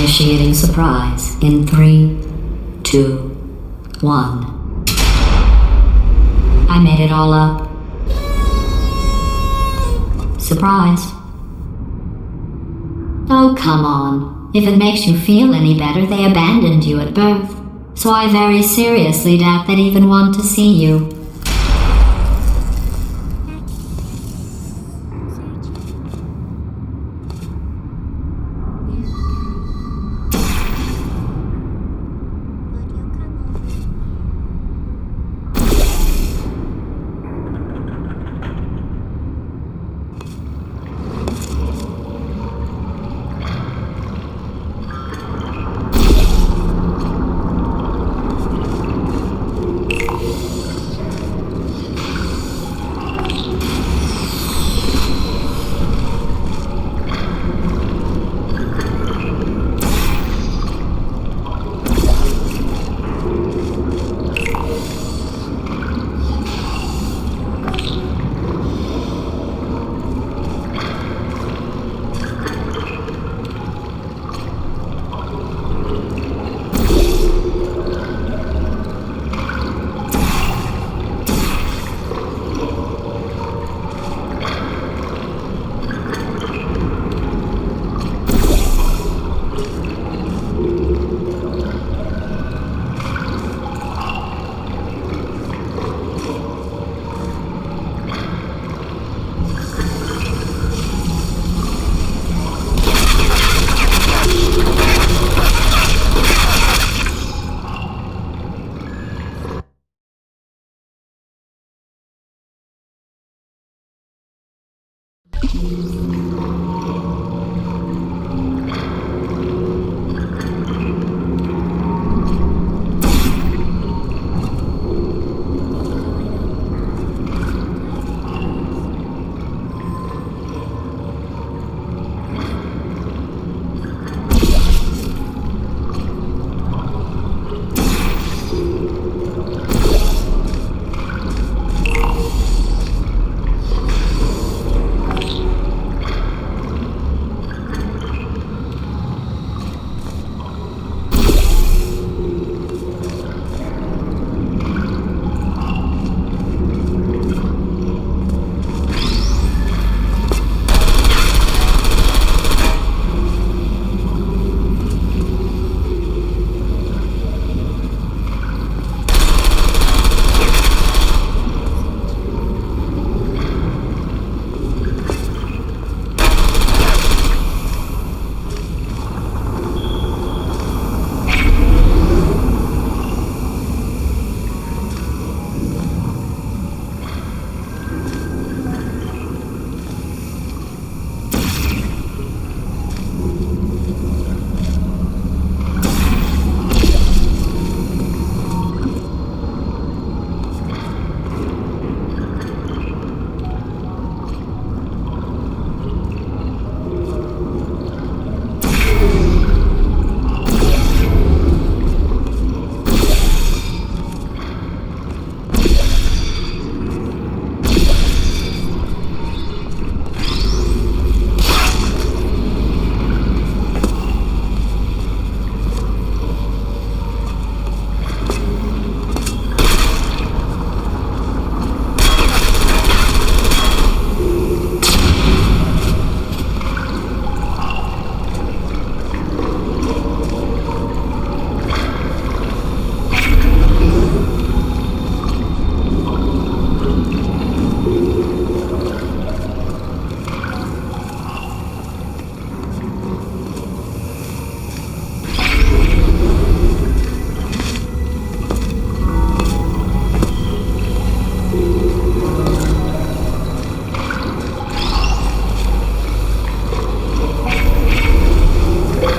Initiating surprise in 3, 2, 1. I made it all up. Surprise. Oh, come on. If it makes you feel any better, they abandoned you at birth. So I very seriously doubt they'd even want to see you.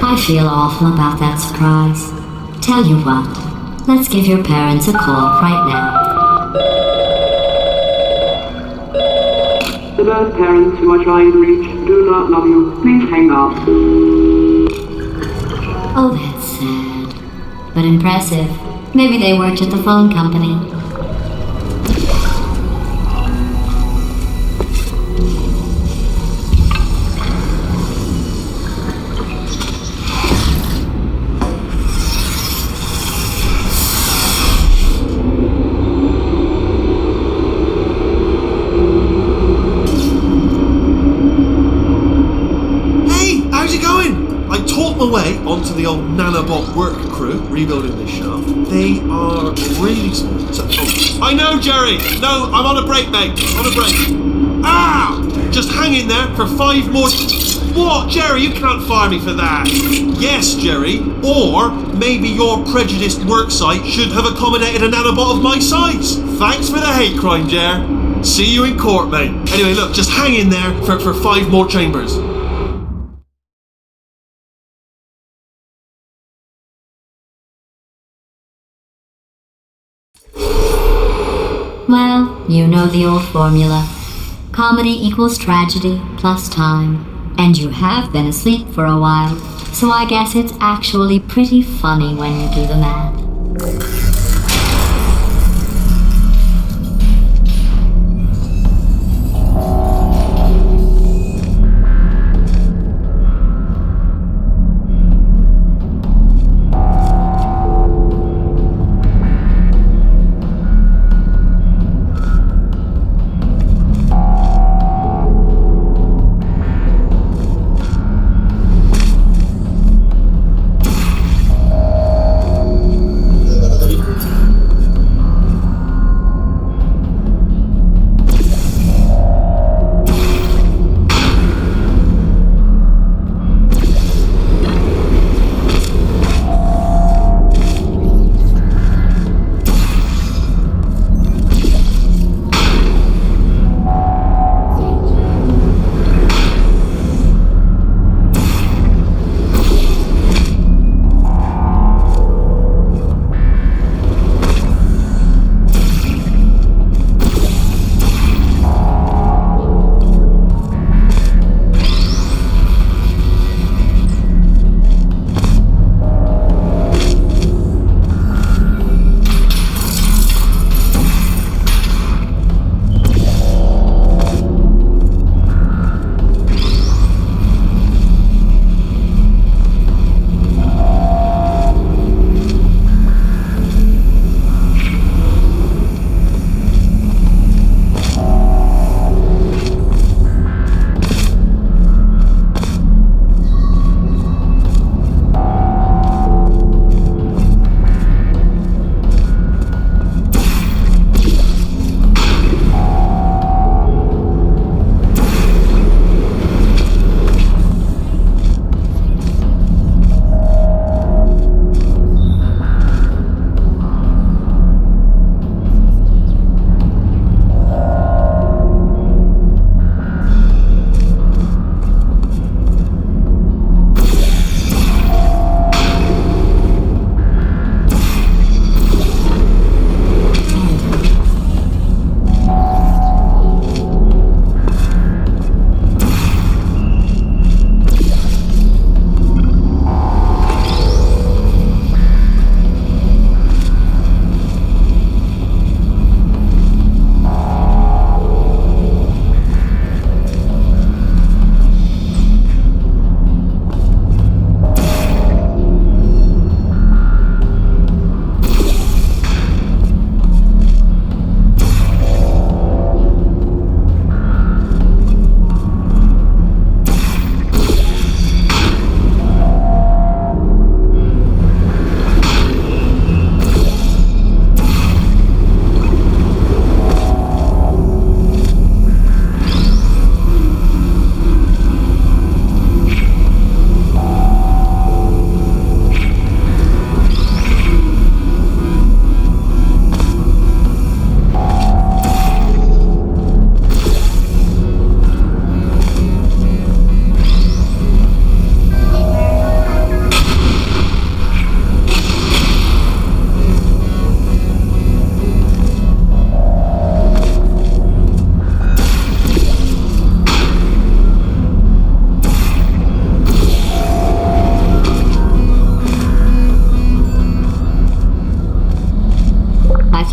I feel awful about that surprise. Tell you what, let's give your parents a call right now. The birth parents you are trying to reach do not love you. Please hang up. Oh, that's sad. But impressive. Maybe they worked at the phone company. my way onto the old nanobot work crew rebuilding this shaft. They are really small. So, I know, Jerry! No, I'm on a break, mate. On a break. Ah! Just hang in there for 5 more... What, Jerry? You can't fire me for that. Yes, Jerry. Or maybe your prejudiced worksite should have accommodated a nanobot of my size. Thanks for the hate crime, Jer. See you in court, mate. Anyway, look, just hang in there for 5 more chambers. Well, you know the old formula. Comedy equals tragedy plus time. And you have been asleep for a while, so I guess it's actually pretty funny when you do the math.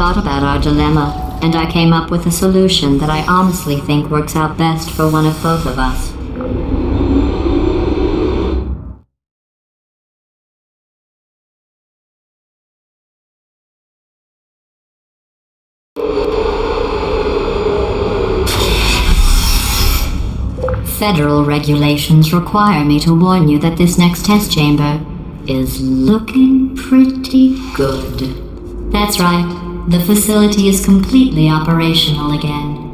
thought about our dilemma, and I came up with a solution that I honestly think works out best for one of both of us. federal regulations require me to warn you that this next test chamber is looking pretty good. That's right, the facility is completely operational again.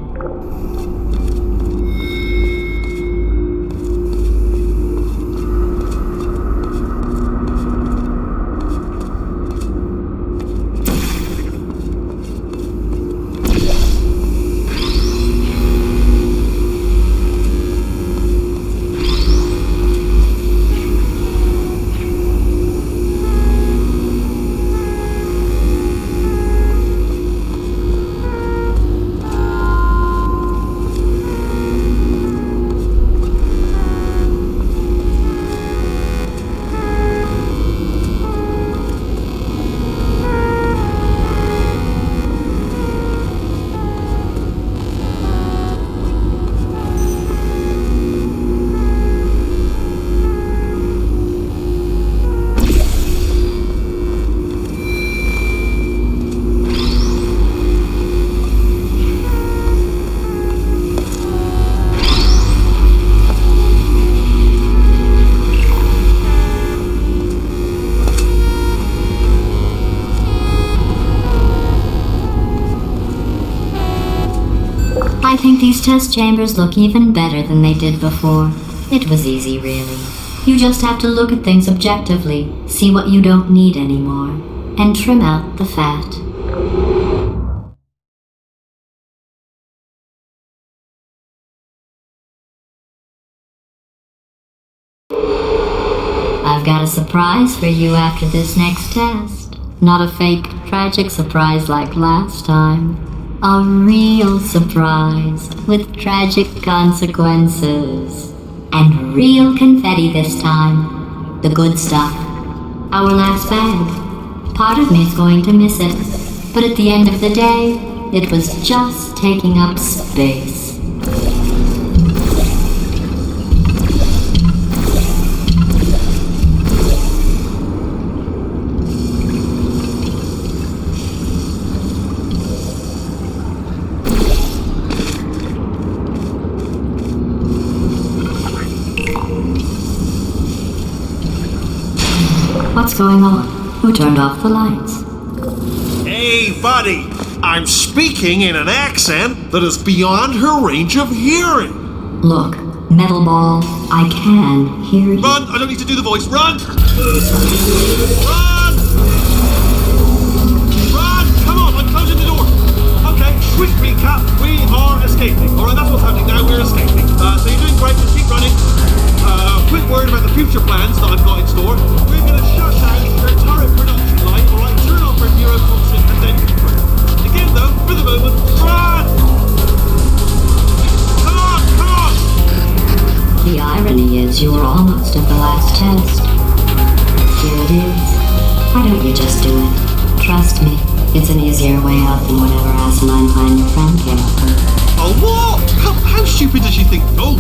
I think these test chambers look even better than they did before. It was easy, really. You just have to look at things objectively, see what you don't need anymore, and trim out the fat. I've got a surprise for you after this next test. Not a fake, tragic surprise like last time. A real surprise with tragic consequences. And real confetti this time. The good stuff. Our last bag. Part of me's going to miss it. But at the end of the day, it was just taking up space. What's going on? Who turned off the lights? Hey, buddy! I'm speaking in an accent that is beyond her range of hearing. Look, Metal Ball, I can hear you. Run! I don't need to do the voice. Run! Run! Run! Come on, I'm closing the door. Okay, quick recap. We are escaping. Alright, that's what's happening now. We're escaping. So you're doing great. Just keep running. Quick word about the future plans that I've got in store. We're going to shut down your turret production line, alright? Turn off our neurotoxin and then confirm. Again, though, for the moment, run! Come on, come on! The irony is you were almost at the last test. Here it is. Why don't you just do it? Trust me, it's an easier way out than whatever asinine plan your friend came up with. Oh, what? How stupid does she think? Oh!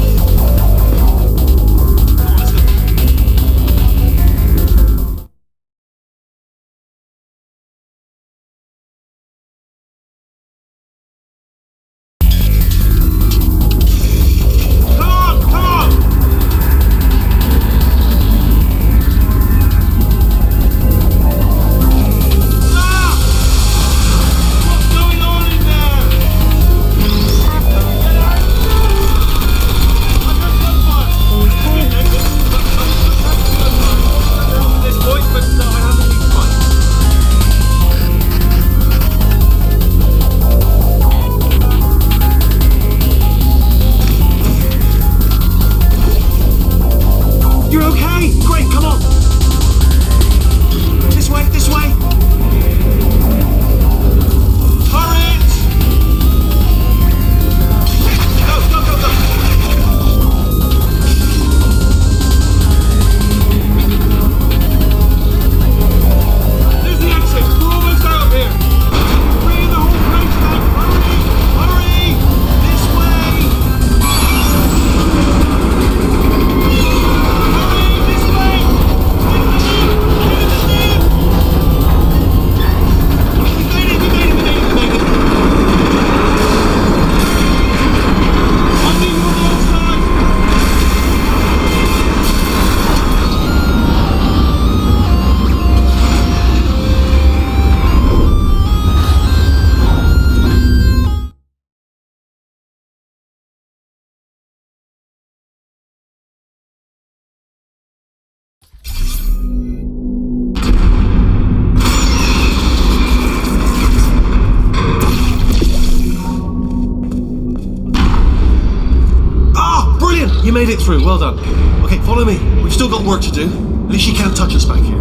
made it through. Well done. Okay, follow me. We've still got work to do. At least she can't touch us back here.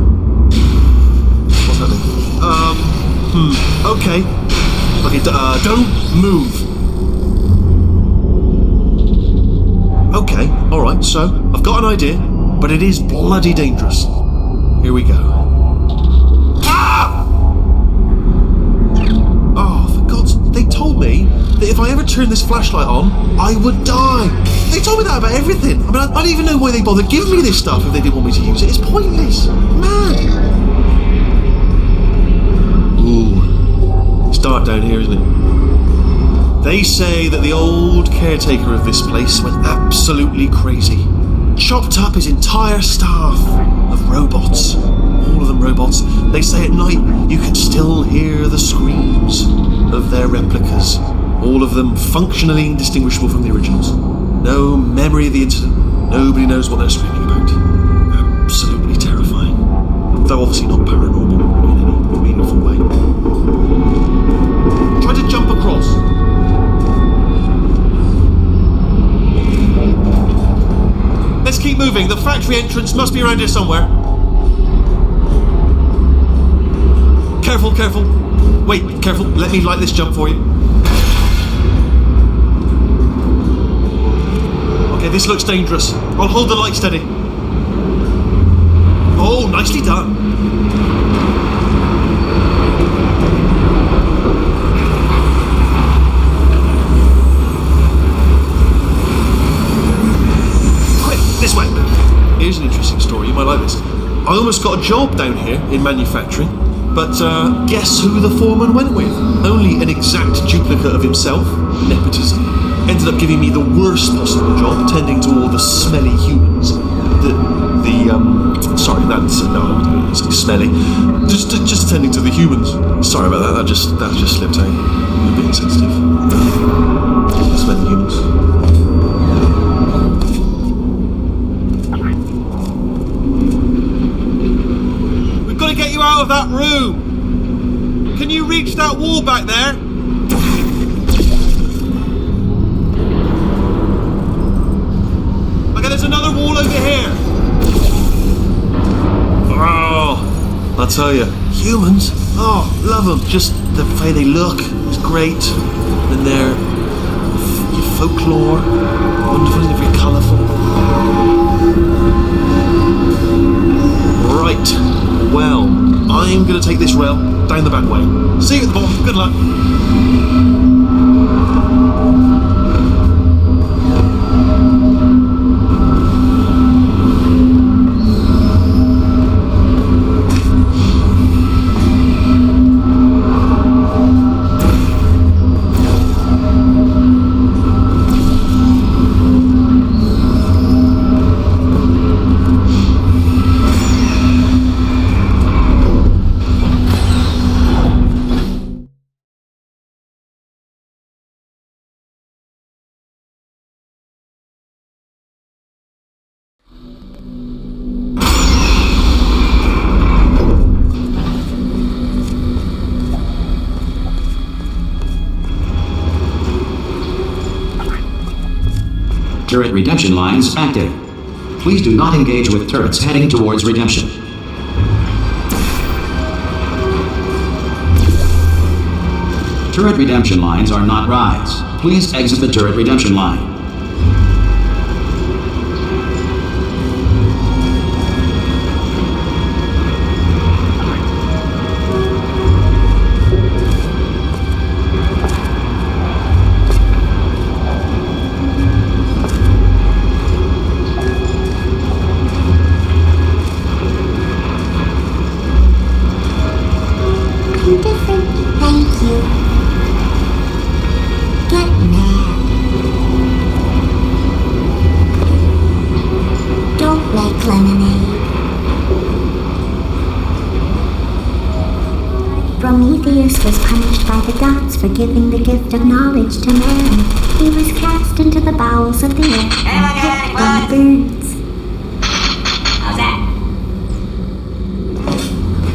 What's happening? Okay. Okay, don't move. Okay, alright, so I've got an idea, but it is bloody dangerous. Here we go. Ah! Oh, for God's... They told me that if I ever turned this flashlight on, I would die. They told me that about everything. I mean, I don't even know why they bothered giving me this stuff if they didn't want me to use it. It's pointless. Man. Ooh. It's dark down here, isn't it? They say that the old caretaker of this place went absolutely crazy. Chopped up his entire staff of robots. All of them robots. They say at night you can still hear the screams of their replicas. All of them functionally indistinguishable from the originals. No memory of the incident. Nobody knows what they're screaming about. Absolutely terrifying. Though obviously not paranormal in any meaningful way. Try to jump across. Let's keep moving. The factory entrance must be around here somewhere. Careful, careful. Wait, careful. Let me light this jump for you. Okay, this looks dangerous. I'll hold the light steady. Oh, nicely done. This way. Here's an interesting story, you might like this. I almost got a job down here in manufacturing, but guess who the foreman went with? Only an exact duplicate of himself, nepotism. Ended up giving me the worst possible job, tending to all the smelly humans. Sorry, that's, no, I wasn't going to say smelly. Just tending to the humans. Sorry about that, that just slipped out. I'm a bit insensitive. Smelly humans. Got to get you out of that room. Can you reach that wall back there? Okay, there's another wall over here. Oh, I'll tell you, humans, oh, love them. Just the way they look is great. And their folklore, wonderful, they're very colourful. Right. Well, I'm going to take this rail down the back way. See you at the bottom. Good luck. Turret redemption lines active. Please do not engage with turrets heading towards redemption. Turret redemption lines are not rides. Please exit the turret redemption line. Prometheus was punished by the gods for giving the gift of knowledge to man. He was cast into the bowels of the earth and picked on birds. How's that?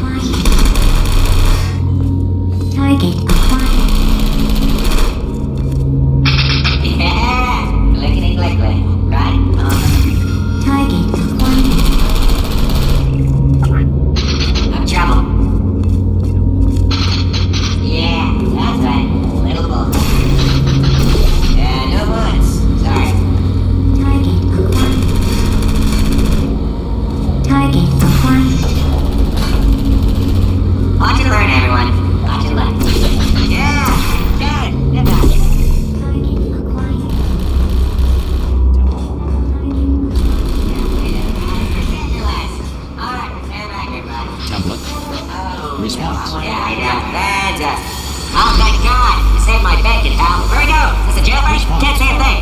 Quiet. Target acquired. Yeah, clickety clickety, right on Response. Fantastic. Oh, thank God. You saved my bacon, pal. Where we go? Is this a jailbird? Can't say a thing.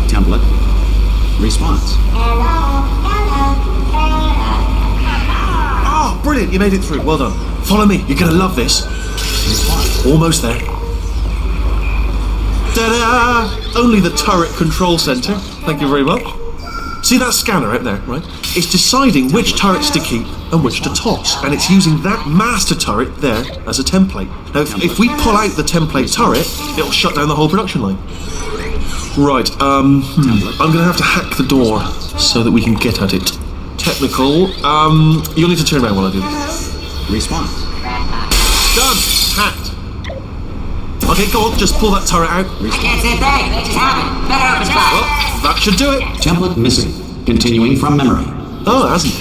Template. Response. Oh, brilliant, you made it through. Well done. Follow me, you're gonna love this. Response. Almost there. Ta-da! Only the turret control center. Thank you very much. See that scanner out there, right? It's deciding which turrets to keep and which to toss, and it's using that master turret there as a template. Now, if we pull out the template turret, it'll shut down the whole production line. Right, I'm gonna have to hack the door so that we can get at it. Technical, you'll need to turn around while I do this. Response. Done! Hacked. Okay, go on, just pull that turret out. I can't say a thing. It just happened. Better open spot. Well, that should do it. Template missing. Continuing from memory. Oh, it hasn't.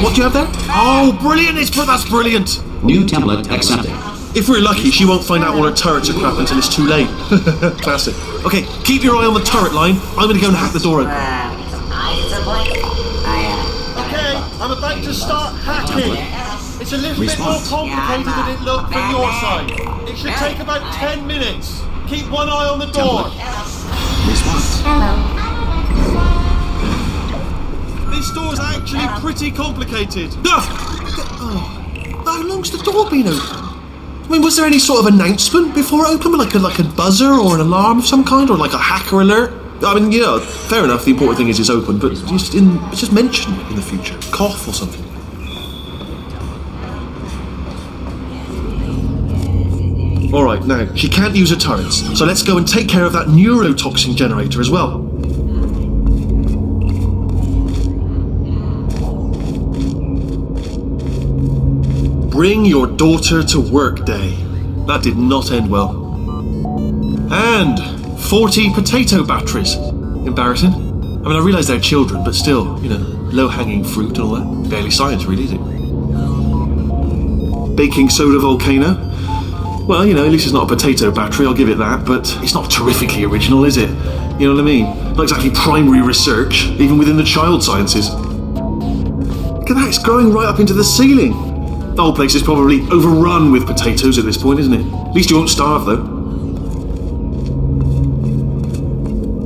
What do you have there? Oh, brilliant! That's brilliant. New template accepted. If we're lucky, she won't find out all her turrets are crap until it's too late. Classic. Okay, keep your eye on the turret line. I'm gonna go and hack the door open. At some point. Okay, I'm about to start hacking. It's a little bit more Response. complicated than it looked from your side. It should take about 10 minutes. Keep one eye on the door. Response. This door's actually pretty complicated. How long's the door been open? I mean, was there any sort of announcement before it opened, like a buzzer or an alarm of some kind, or like a hacker alert? I mean, yeah, fair enough. The important thing is it's open, but just mention it in the future. Cough or something. All right, now she can't use her turrets, so let's go and take care of that neurotoxin generator as well. Bring your daughter to work day. That did not end well. And 40 potato batteries. Embarrassing. I mean, I realise they're children, but still, low-hanging fruit and all that. Barely science, really, is it? Baking soda volcano. Well, at least it's not a potato battery, I'll give it that, but it's not terrifically original, is it? You know what I mean? Not exactly primary research, even within the child sciences. Look at that, it's growing right up into the ceiling. The whole place is probably overrun with potatoes at this point, isn't it? At least you won't starve, though.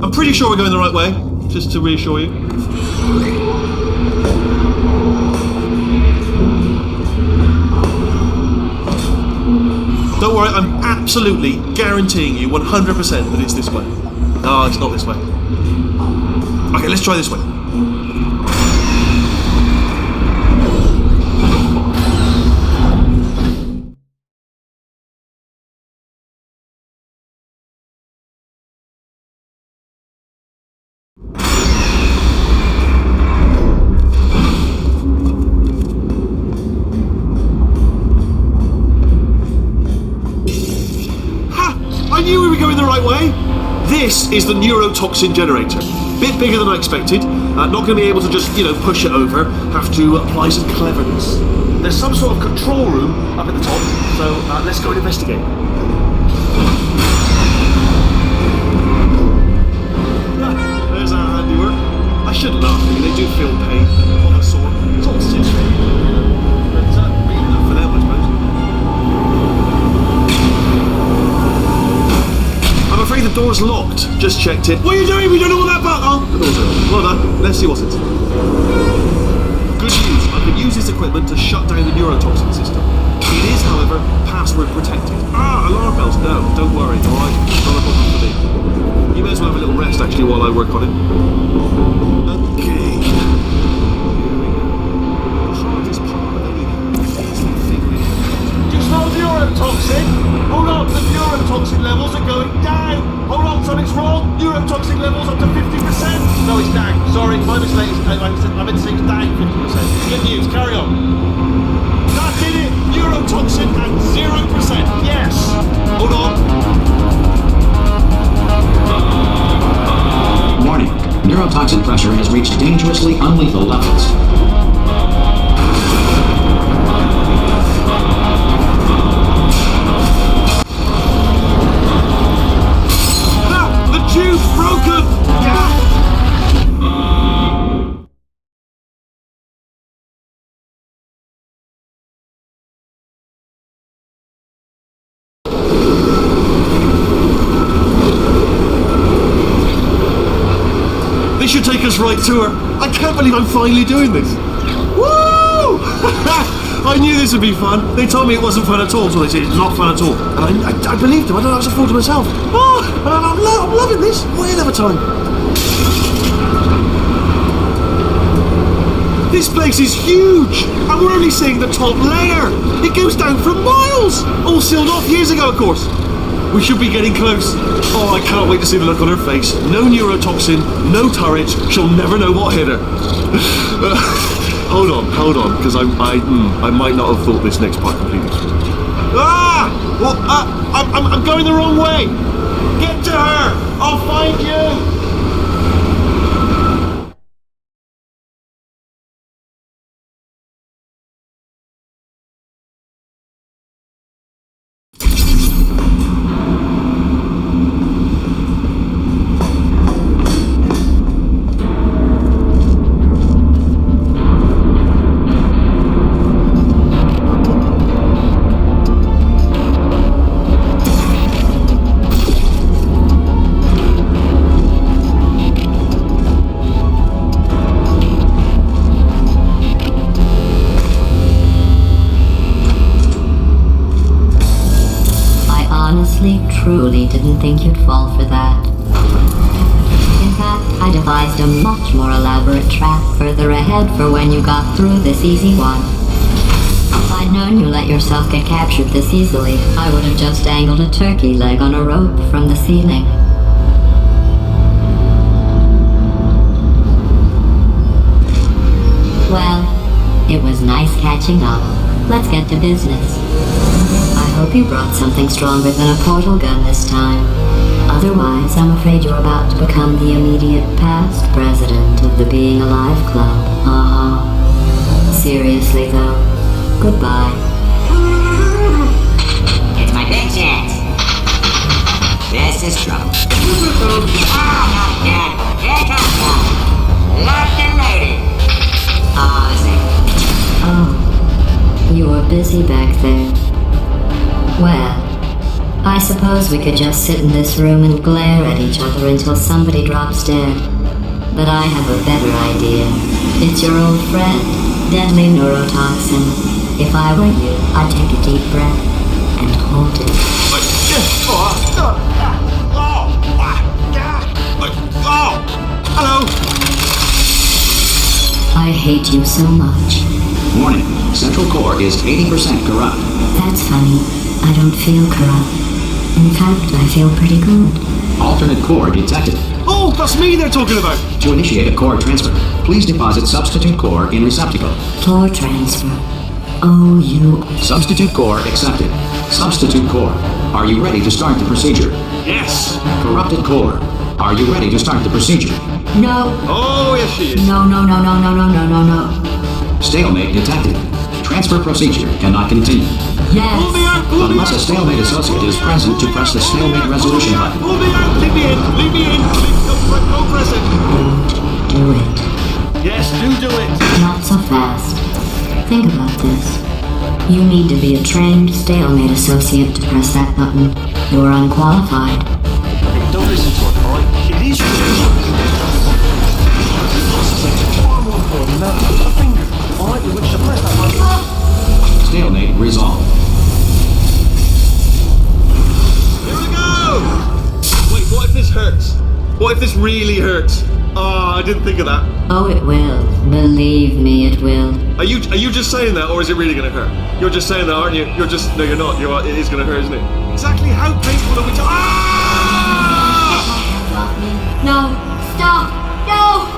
I'm pretty sure we're going the right way, just to reassure you. Don't worry, I'm absolutely guaranteeing you 100% that it's this way. No, it's not this way. Okay, let's try this way. I knew we were going the right way. This is the neurotoxin generator. Bit bigger than I expected. Not going to be able to just, push it over. Have to apply some cleverness. There's some sort of control room up at the top, so let's go and investigate. There's our handiwork. I shouldn't laugh, they do feel pain. On the sore. It's all stitched in. But really enough for them, I suppose. I'm afraid the door's locked. Just checked it. What are you doing? We don't know what that button. Oh, the door's open. Well done. Let's see what's inside. Good news. I can use this equipment to shut down the neurotoxin system. It is, however, password protected. Alarm bells. No, don't worry. All right, not a problem for me. You may as well have a little rest actually while I work on it. Okay. Here we go. The hardest part of the thing. Do you smell neurotoxin? Hold on, the neurotoxin levels are going down. Hold on, something's wrong. Neurotoxin levels up to 50%. No, it's down. Sorry, my mistake. I meant to say it's down 50%. Good news, carry on. That did it. Neurotoxin at 0%. Yes. Hold on. Warning. Neurotoxin pressure has reached dangerously unlethal levels. this right tour. I can't believe I'm finally doing this. Woo! I knew this would be fun. They told me it wasn't fun at all, so they said it's not fun at all. And I believed them. I don't know, I was a fool to myself. Oh, I'm loving this. Whale of a time. This place is huge, and we're only seeing the top layer. It goes down for miles. All sealed off years ago, of course. We should be getting close. Oh, I can't wait to see the look on her face. No neurotoxin, no turret. She'll never know what hit her. Hold on, because I might not have thought this next part completely through. Ah! Well, I'm going the wrong way. Get to her. I'll find you. Truly didn't think you'd fall for that. In fact, I devised a much more elaborate trap further ahead for when you got through this easy one. If I'd known you let yourself get captured this easily, I would have just dangled a turkey leg on a rope from the ceiling. Well, it was nice catching up. Let's get to business. I hope you brought something stronger than a portal gun this time. Otherwise, I'm afraid you're about to become the immediate past president of the Being Alive Club. Seriously, though, goodbye. It's my big chance. This is trouble. Oh, not again. Here comes trouble. Locked and loaded. Oh, Oh, you were busy back there. Well, I suppose we could just sit in this room and glare at each other until somebody drops dead. But I have a better idea. It's your old friend, deadly neurotoxin. If I were you, I'd take a deep breath and hold it. Hello. I hate you so much. Warning, Central Core is 80% corrupt. That's funny. I don't feel corrupt. In fact, I feel pretty good. Alternate core detected. Oh, that's me they're talking about. To initiate a core transfer, please deposit substitute core in receptacle. Core transfer. Oh, you... Substitute core accepted. Substitute core, are you ready to start the procedure? Yes. Corrupted core, are you ready to start the procedure? No. Oh, yes she is. No. Stalemate detected. Transfer procedure cannot continue. Yes. Pull me out, pull me Unless out. a stalemate associate is present to press the stalemate resolution button. Pull me out, leave me in. Go press it. Do it. Yes, do it. Not so fast. Think about this. You need to be a trained stalemate associate to press that button. You're unqualified. Don't listen to it, alright? It is far more important than a finger, alright, with which to press that button. Stalemate resolved. Here we go. Wait, what if this hurts? What if this really hurts? Oh, I didn't think of that. Oh, it will. Believe me, it will. Are you just saying that, or is it really going to hurt? You're just saying that, aren't you? You're just... No, you're not. It is going to hurt, isn't it? Exactly how painful are we No. Stop. No.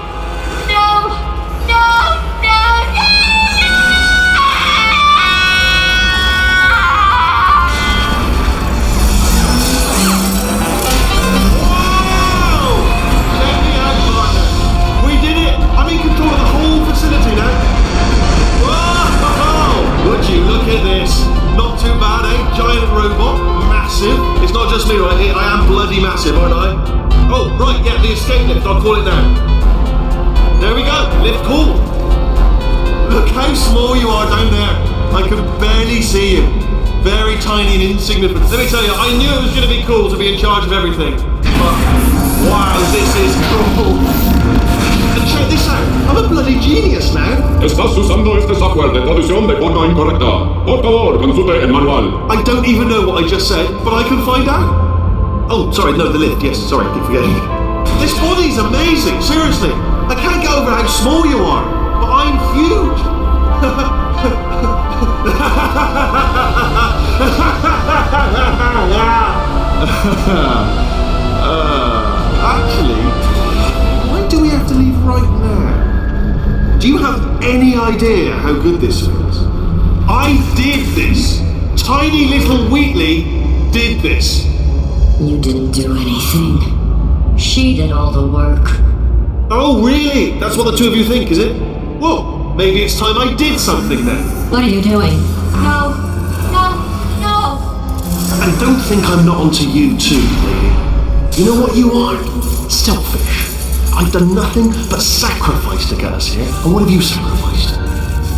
We did it! I'm in control of the whole facility now. Whoa! Would you look at this? Not too bad, eh? Giant robot, massive. It's not just me, right? I am bloody massive, aren't I? Oh, right, yeah, the escape lift. I'll call it now. There we go. Lift call. Look how small you are down there. I can barely see you. Very tiny and insignificant. Let me tell you, I knew it was going to be cool to be in charge of everything. But, wow, this is cool. The check this out. I'm a bloody genius now. Estás usando este software de traducción de forma incorrecta. Por favor, consulte el manual. I don't even know what I just said, but I can find out. Oh, sorry, no, the lift. Yes, sorry, I keep forgetting. This body's amazing, seriously. I can't get over how small you are, but I'm huge. Actually, when do we have to leave right now? Do you have any idea how good this feels? I did this. Tiny little Wheatley did this. You didn't do anything. She did all the work. Oh, really? That's what the two of you think, is it? Well, maybe it's time I did something then. What are you doing? No. No. No. And don't think I'm not onto you too, lady. You know what you are? Selfish. I've done nothing but sacrifice to get us here. And what have you sacrificed?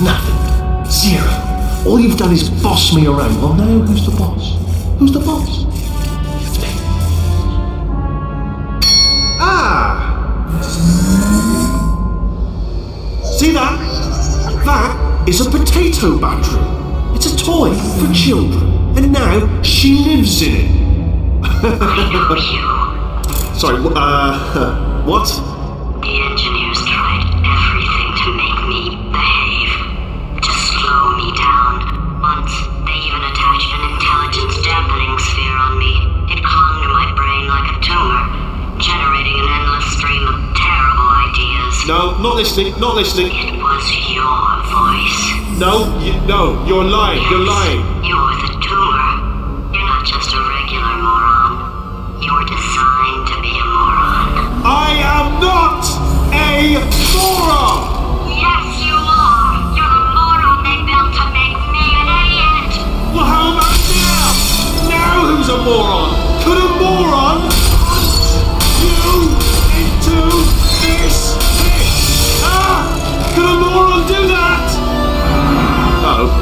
Nothing. Zero. All you've done is boss me around. Well, now who's the boss? Who's the boss? It's me. Ah! See that? That is a potato battery. It's a toy for children. And now she lives in it. Sorry, what? The engineers tried everything to make me behave, to slow me down. Once, they even attached an intelligence dampening sphere on me. It clung to my brain like a tumor, generating an endless stream of terrible ideas. No, not listening, not listening. It was your voice. No, you're lying, you're lying. You're the tumor. You're not just a regular moron. You're designed to be a moron. I am not a moron! Yes, you are! You're the moron they built to make me an idiot! Well, how about now? Now who's a moron? Could a moron hunt you into this pit? Ah! Could a moron do that? Uh-oh.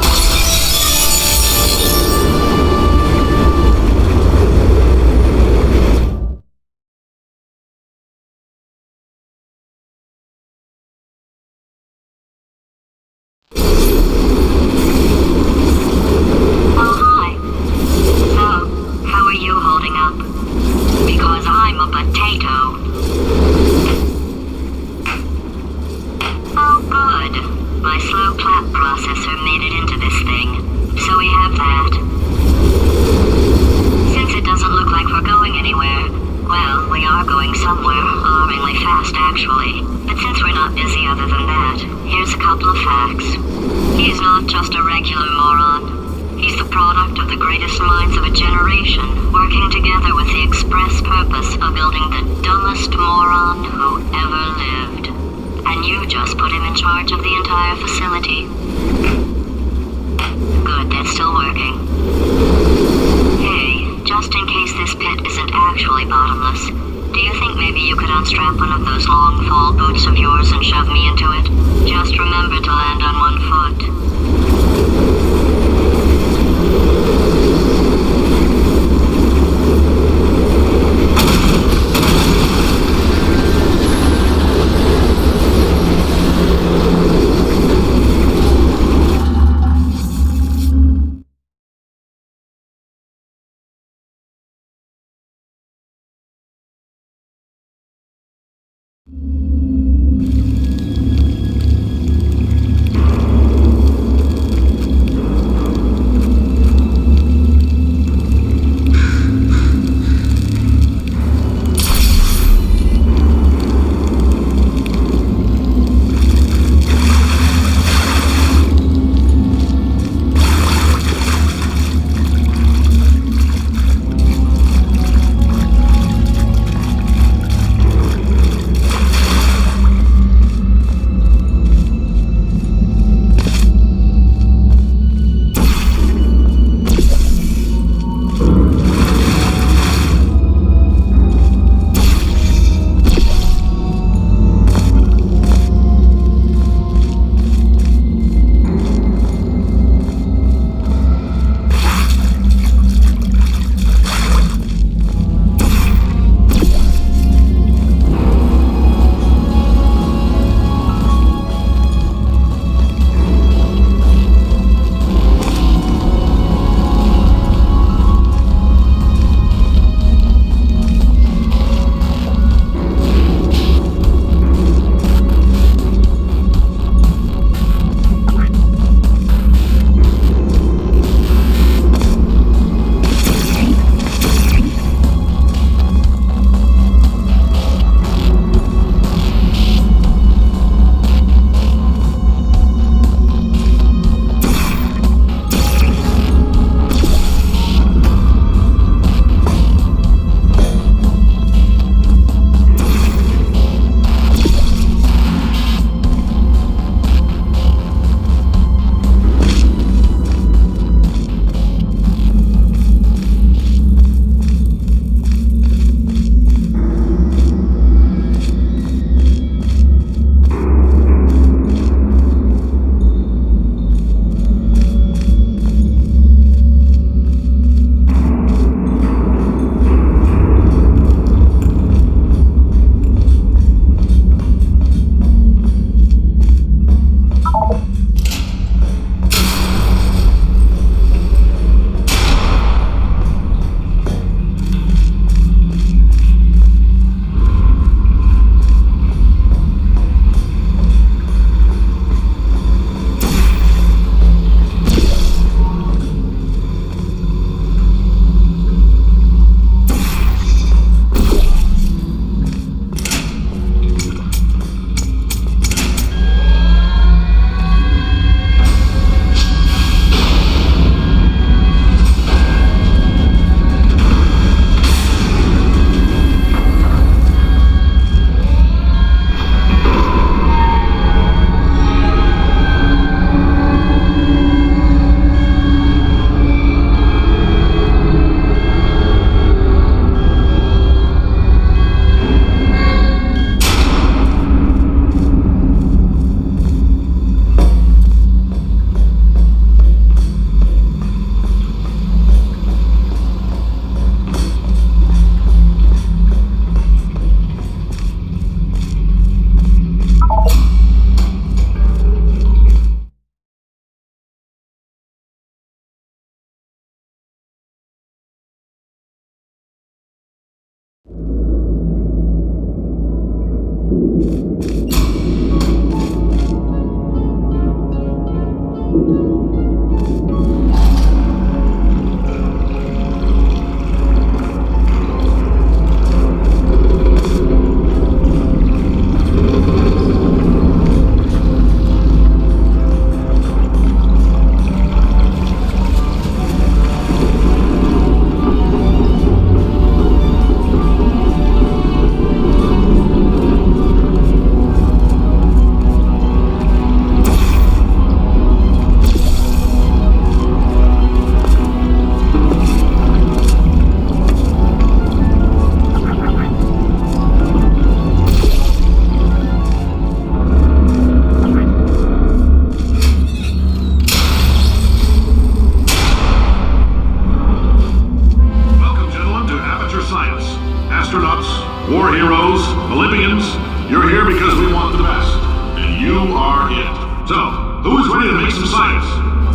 you are it. So, who is ready to make some science?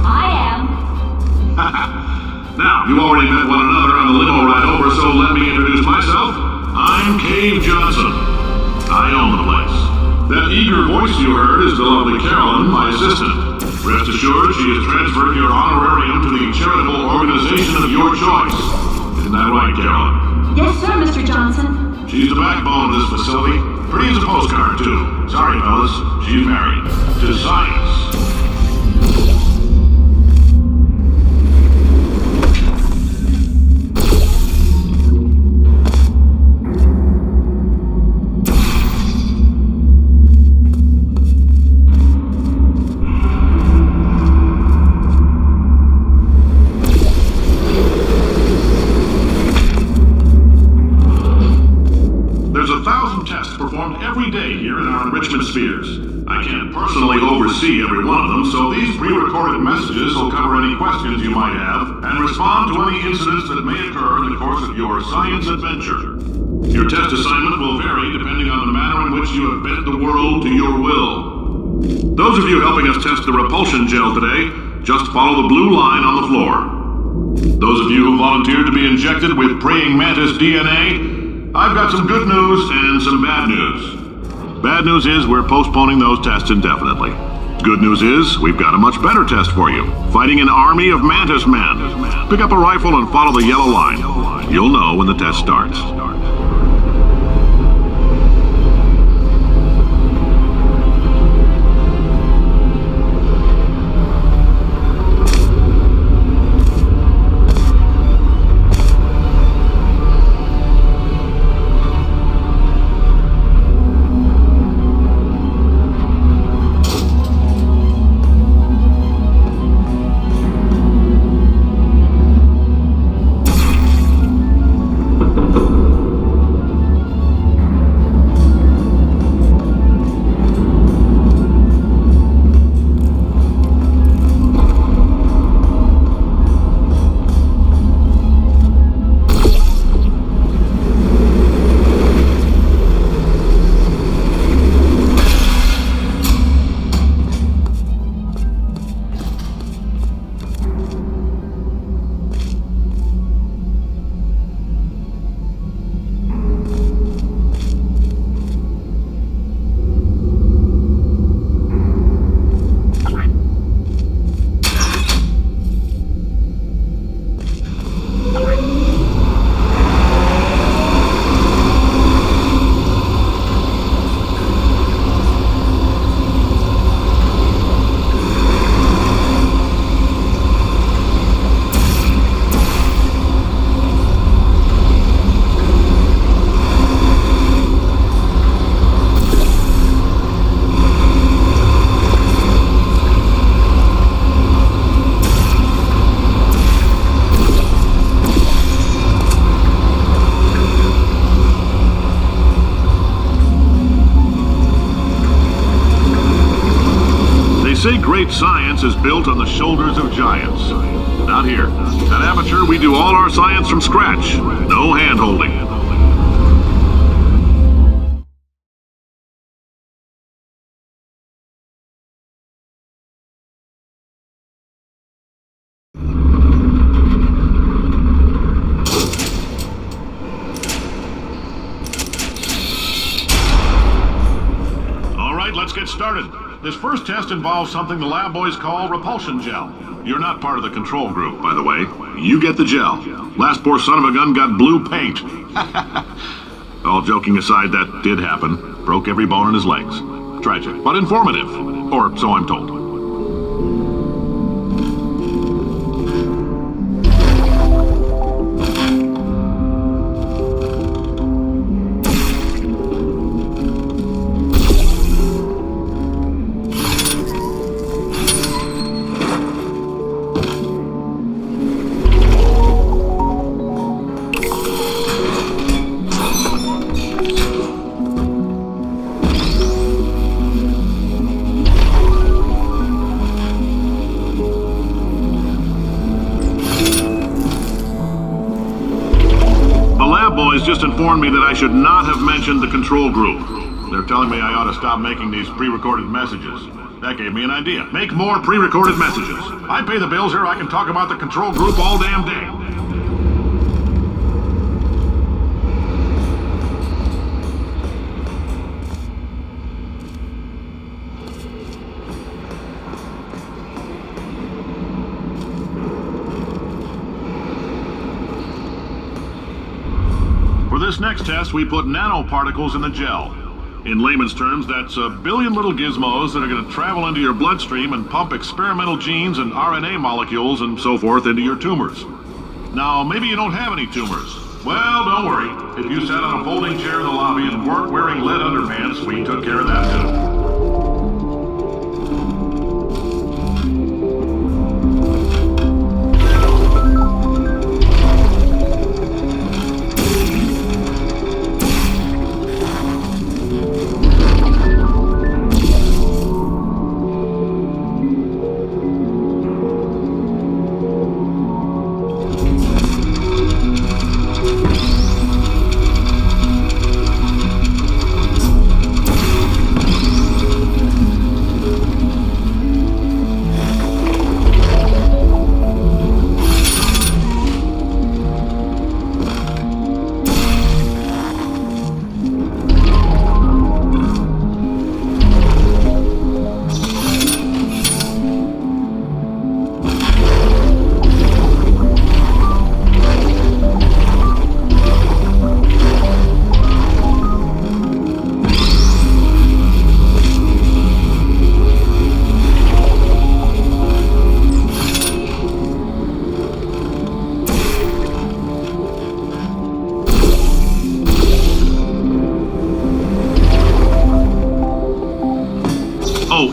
I am. Now, you already met one another on the limo ride over, so let me introduce myself. I'm Cave Johnson. I own the place. That eager voice you heard is the lovely Carolyn, my assistant. Rest assured, she has transferred your honorarium to the charitable organization of your choice. Isn't that right, Carolyn? Yes, sir, Mr. Johnson. She's the backbone of this facility. Pretty as a postcard, too. Sorry, fellas. She's married. To science. Every day here in our enrichment spheres. I can't personally oversee every one of them, so these pre-recorded messages will cover any questions you might have and respond to any incidents that may occur in the course of your science adventure. Your test assignment will vary depending on the manner in which you have bent the world to your will. Those of you helping us test the repulsion gel today, just follow the blue line on the floor. Those of you who volunteered to be injected with praying mantis DNA, I've got some good news and some bad news. Bad news is we're postponing those tests indefinitely. Good news is we've got a much better test for you. Fighting an army of mantis men. Pick up a rifle and follow the yellow line. You'll know when the test starts. They say great science is built on the shoulders of giants. Not here. At Amateur, we do all our science from scratch. No hand-holding. All right, let's get started. This first test involves something the lab boys call repulsion gel. You're not part of the control group, by the way. You get the gel. Last poor son of a gun got blue paint. All joking aside, that did happen. Broke every bone in his legs. Tragic, but informative. Or so I'm told. Just informed me that I should not have mentioned the control group. They're telling me I ought to stop making these pre-recorded messages. That gave me an idea. Make more pre-recorded messages. I pay the bills here, I can talk about the control group all damn day. For this next test, we put nanoparticles in the gel. In layman's terms, that's a billion little gizmos that are going to travel into your bloodstream and pump experimental genes and RNA molecules and so forth into your tumors. Now, maybe you don't have any tumors. Well, don't worry. If you sat on a folding chair in the lobby and weren't wearing lead underpants, we took care of that too.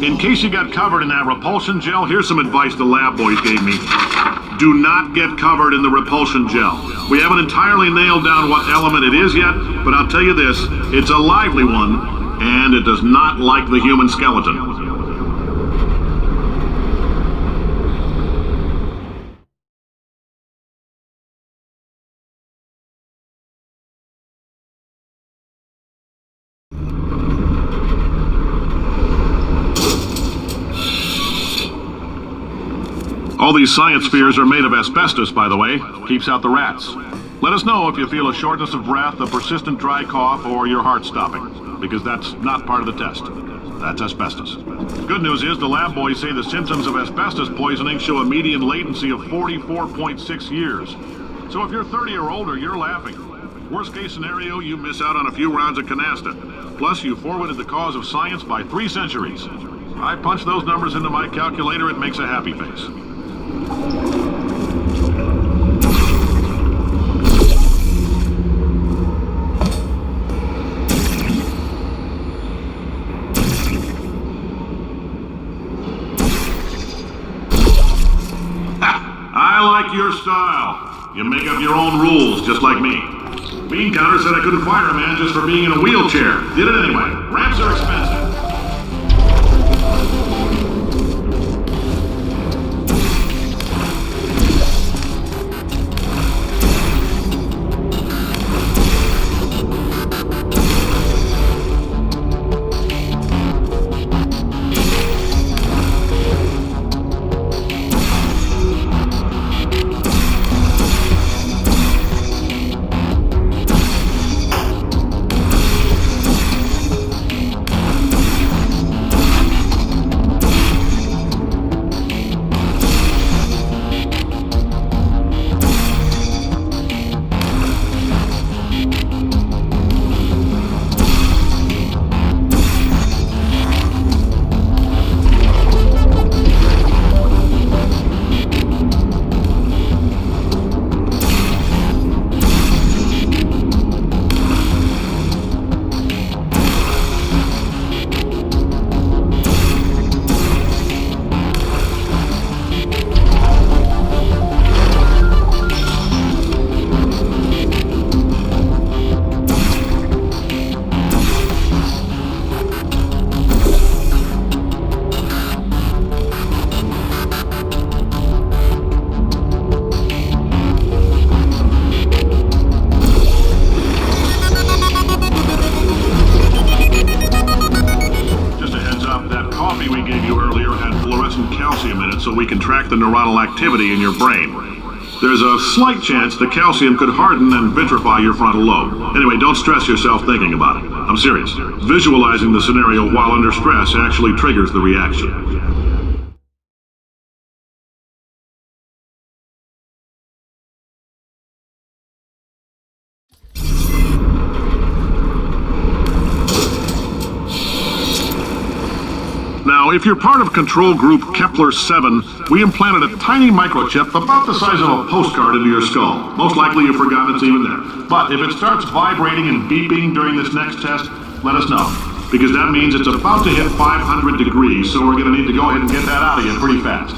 In case you got covered in that repulsion gel, here's some advice the lab boys gave me. Do not get covered in the repulsion gel. We haven't entirely nailed down what element it is yet, but I'll tell you this, it's a lively one, and it does not like the human skeleton. All these science spheres are made of asbestos, by the way. Keeps out the rats. Let us know if you feel a shortness of breath, a persistent dry cough, or your heart stopping, because that's not part of the test. That's asbestos. Good news is the lab boys say the symptoms of asbestos poisoning show a median latency of 44.6 years. So if you're 30 or older, you're laughing. Worst case scenario, you miss out on a few rounds of canasta. Plus, you forwarded the cause of science by 3 centuries. I punch those numbers into my calculator, it makes a happy face. I like your style. You make up your own rules, just like me. Bean Counter said I couldn't fire a man just for being in a wheelchair. Did it anyway. Ramps are expensive. gave you earlier had fluorescent calcium in it so we can track the neuronal activity in your brain. There's a slight chance the calcium could harden and vitrify your frontal lobe. Anyway, don't stress yourself thinking about it. I'm serious. Visualizing the scenario while under stress actually triggers the reaction. Now, if you're part of control group Kepler-7, we implanted a tiny microchip about the size of a postcard into your skull. Most likely you've forgotten it's even there. But if it starts vibrating and beeping during this next test, let us know. Because that means it's about to hit 500 degrees, so we're going to need to go ahead and get that out of you pretty fast.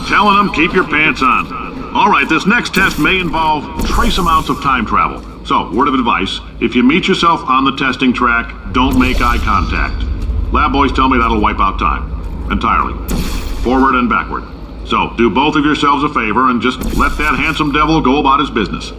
Telling them, keep your pants on. All right, this next test may involve trace amounts of time travel. So, word of advice, if you meet yourself on the testing track, don't make eye contact. Lab boys tell me that'll wipe out time. Entirely. Forward and backward. So, do both of yourselves a favor and just let that handsome devil go about his business.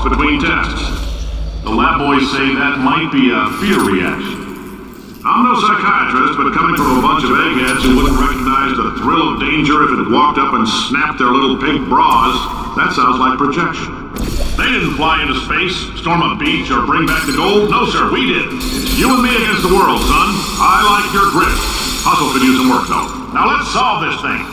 Between tests. The lab boys say that might be a fear reaction. I'm no psychiatrist, but coming from a bunch of eggheads who wouldn't recognize the thrill of danger if it walked up and snapped their little pink bras, that sounds like projection. They didn't fly into space, storm a beach, or bring back the gold. No, sir, we did. It's you and me against the world, son. I like your grit. Hustle could use some work, though. Now let's solve this thing.